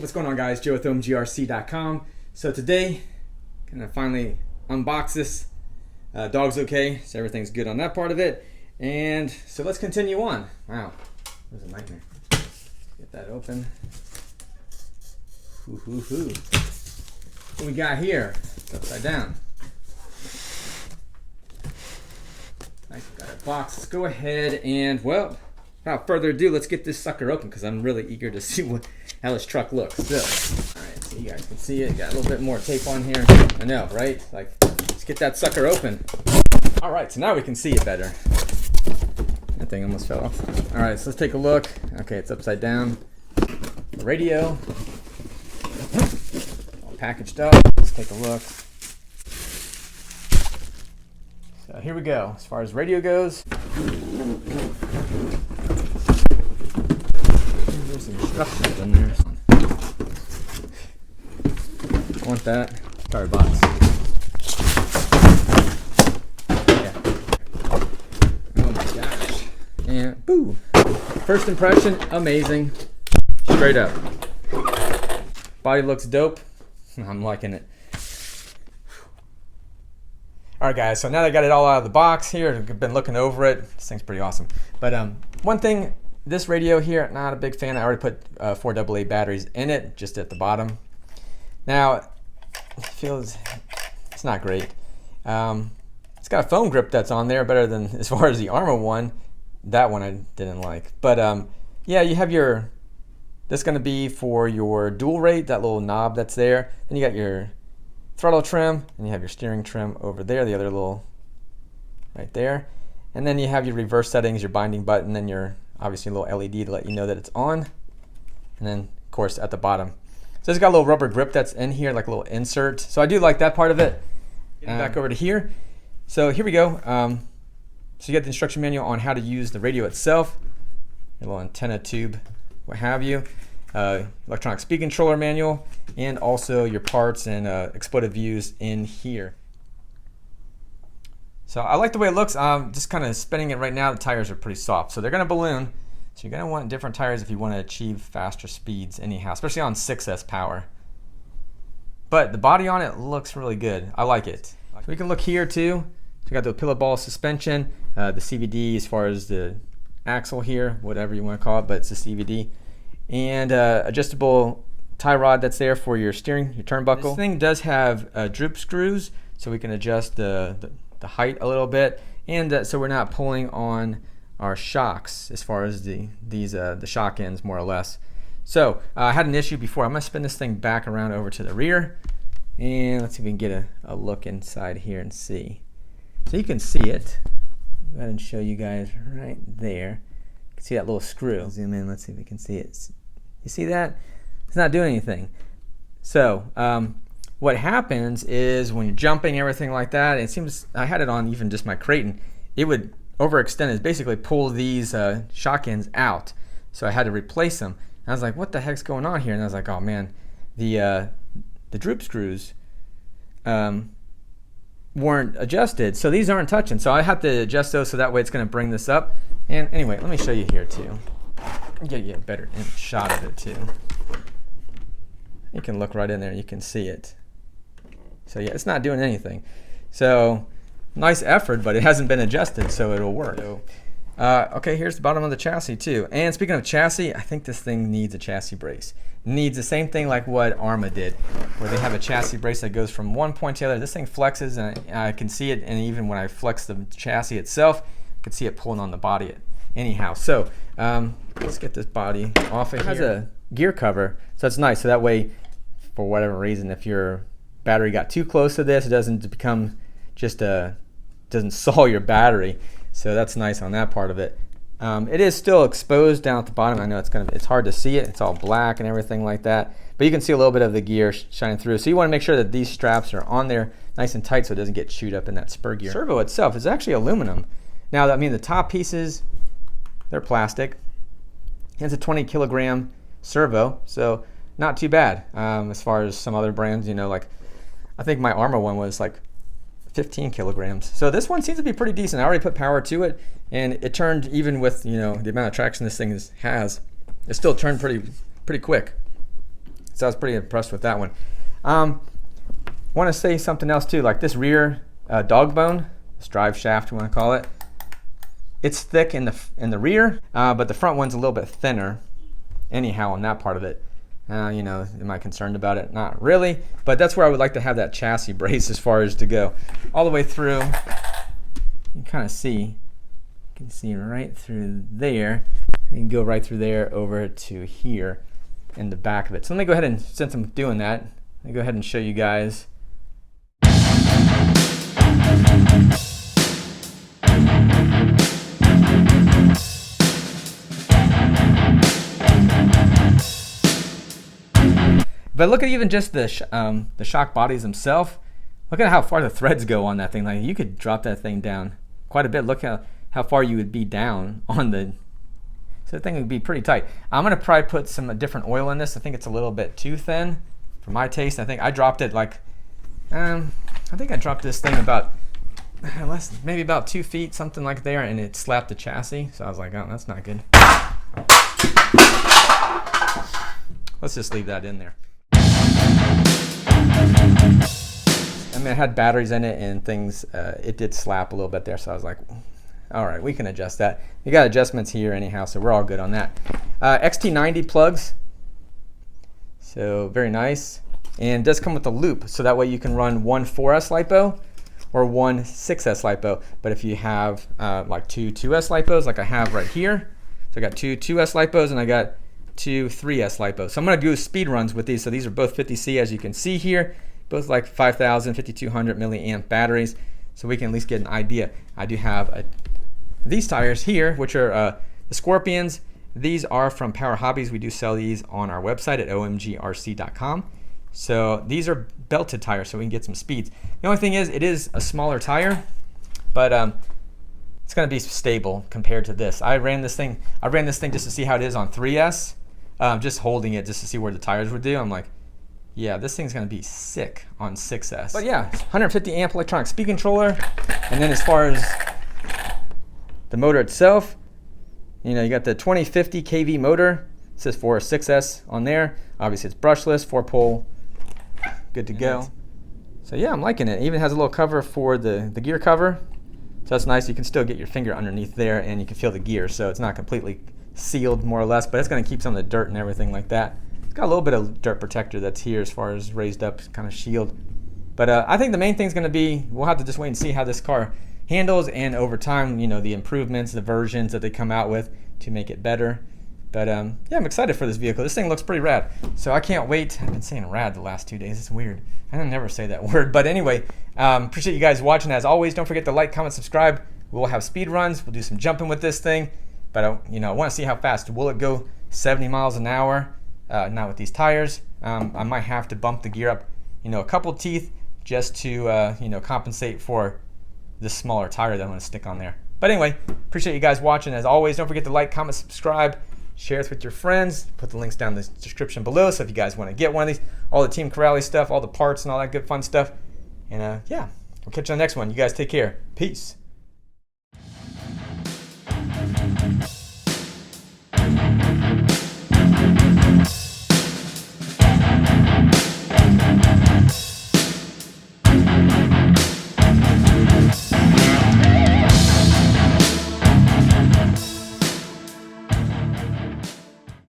what's going on, guys? Joe with OMGRC.com. So today, gonna finally unbox this. Dog's okay, so everything's good on that part of it. And so let's continue on. Wow, that was a nightmare. Get that open. What we got here? It's upside down. Nice, got our box. Let's go ahead and, well, without further ado, let's get this sucker open because I'm really eager to see how this truck looks. So, all right, so you guys can see it. Got a little bit more tape on here. I know, right? Like, let's get that sucker open. All right, so now we can see it better. That thing almost fell off. All right, so let's take a look. Okay, it's upside down. The radio, all packaged up. Let's take a look. So here we go. As far as radio goes, there's some instructions in there. I want that. Sorry, box. Yeah. Oh my gosh. And boo. First impression, amazing. Straight up. Body looks dope. I'm liking it. Alright guys, so now that I got it all out of the box here, I've been looking over it. This thing's pretty awesome. But one thing, this radio here, not a big fan. I already put 4 AA batteries in it, just at the bottom. Now, it feels, it's not great. It's got a foam grip that's on there, better than as far as the Arma one. That one I didn't like. But yeah, you have your, this is going to be for your dual rate, that little knob that's there. Then you got your throttle trim, and you have your steering trim over there, the other little right there. And then you have your reverse settings, your binding button, and your obviously little LED to let you know that it's on. And then of course at the bottom. So it's got a little rubber grip that's in here, like a little insert. So I do like that part of it. Back over to here. So here we go. So you get the instruction manual on how to use the radio itself, your little antenna tube, what have you. Electronic speed controller manual, and also your parts and exploitive views in here. So I like the way it looks. I'm just kind of spinning it right now. The tires are pretty soft, so they're going to balloon. So you're going to want different tires if you want to achieve faster speeds anyhow, especially on 6S power. But the body on it looks really good. I like it. So we can look here too. So you got the pillow ball suspension, the CVD as far as the axle here, whatever you want to call it, but it's a CVD. And adjustable tie rod that's there for your steering, your turnbuckle. This thing does have droop screws, so we can adjust the height a little bit, and so we're not pulling on our shocks as far as the shock ends, more or less. So I had an issue before. I'm going to spin this thing back around over to the rear, and let's see if we can get a look inside here and see. So you can see it. Go ahead and show you guys right there. You can see that little screw. Zoom in. Let's see if we can see it. You see that? It's not doing anything. So what happens is when you're jumping, everything like that, it seems, I had it on even just my Creighton, it would overextend it, basically pull these shock ends out. So I had to replace them. And I was like, what the heck's going on here? And I was like, oh man, the droop screws weren't adjusted. So these aren't touching. So I have to adjust those so that way it's going to bring this up. And anyway, let me show you here too. Get a better shot of it too. You can look right in there, you can see it. So yeah, it's not doing anything. So nice effort, but it hasn't been adjusted, so it'll work. Okay, here's the bottom of the chassis too. And speaking of chassis, I think this thing needs a chassis brace. Needs the same thing like what Arma did, where they have a chassis brace that goes from one point to the other. This thing flexes, and I can see it, and even when I flex the chassis itself, I can see it pulling on the body anyhow. So let's get this body off of here. It has a gear cover, so it's nice. So that way, for whatever reason, if your battery got too close to this, it doesn't become just doesn't saw your battery. So that's nice on that part of it. It is still exposed down at the bottom. I know it's hard to see it. It's all black and everything like that. But you can see a little bit of the gear shining through. So you want to make sure that these straps are on there nice and tight so it doesn't get chewed up in that spur gear. Servo itself is actually aluminum. Now, I mean, the top pieces, they're plastic. It's a 20 kilogram servo, so not too bad as far as some other brands. You know, like I think my Arma one was like 15 kilograms. So this one seems to be pretty decent. I already put power to it, and it turned, even with, you know, the amount of traction this thing has, it still turned pretty quick. So I was pretty impressed with that one. Want to say something else too, like this rear dog bone, this drive shaft you want to call it. It's thick in the rear, but the front one's a little bit thinner. Anyhow, on that part of it, you know, am I concerned about it? Not really, but that's where I would like to have that chassis brace as far as to go all the way through. You can kind of see, you can see right through there, and go right through there over to here in the back of it. So let me go ahead and, since I'm doing that, let me go ahead and show you guys. But look at even just the shock bodies themselves. Look at how far the threads go on that thing. Like, you could drop that thing down quite a bit. Look how far you would be down on the, so the thing would be pretty tight. I'm gonna probably put some different oil in this. I think it's a little bit too thin for my taste. I think I dropped it like, I think I dropped this thing about maybe about 2 feet, something like there, and it slapped the chassis. So I was like, oh, that's not good. Let's just leave that in there. I mean, it had batteries in it and things. It did slap a little bit there, so I was like, all right, we can adjust that. You got adjustments here anyhow, so we're all good on that. XT90 plugs, so very nice. And it does come with a loop, so that way you can run one 4S LiPo or one 6S LiPo. But if you have like two 2S LiPos, like I have right here, so I got two 2S LiPos and I got two 3S LiPos. So I'm going to do speed runs with these. So these are both 50C, as you can see here, both like 5,000, 5,200 milliamp batteries. So we can at least get an idea. I do have these tires here, which are the Scorpions. These are from Power Hobbies. We do sell these on our website at omgrc.com. So these are belted tires, so we can get some speeds. The only thing is, it is a smaller tire, but it's going to be stable compared to this. I ran this thing just to see how it is on 3S, just holding it just to see where the tires would do. I'm like, yeah, this thing's going to be sick on 6S. But yeah, 150 amp electronic speed controller. And then as far as the motor itself, you know, you got the 2050 kV motor. It says for 6S on there. Obviously it's brushless, 4-pole, good to go. So yeah, I'm liking it. It even has a little cover for the gear cover. So that's nice. You can still get your finger underneath there and you can feel the gear. So it's not completely sealed, more or less, but it's going to keep some of the dirt and everything like that. It's got a little bit of dirt protector that's here as far as raised up kind of shield. But I think the main thing is going to be, we'll have to just wait and see how this car handles, and over time, you know, the improvements, the versions that they come out with to make it better. But yeah, I'm excited for this vehicle. This thing looks pretty rad. So I can't wait. I've been saying rad the last 2 days. It's weird. I don't never say that word. But anyway, appreciate you guys watching. As always, don't forget to like, comment, subscribe. We'll have speed runs. We'll do some jumping with this thing. But you know, I want to see how fast. Will it go 70 miles an hour? Not with these tires. I might have to bump the gear up, you know, a couple teeth just to you know, compensate for this smaller tire that I'm going to stick on there. But anyway, appreciate you guys watching. As always, don't forget to like, comment, subscribe, share this with your friends. Put the links down in the description below. So if you guys want to get one of these, all the teamcorally stuff, all the parts and all that good fun stuff. And yeah, we'll catch you on the next one. You guys take care. Peace.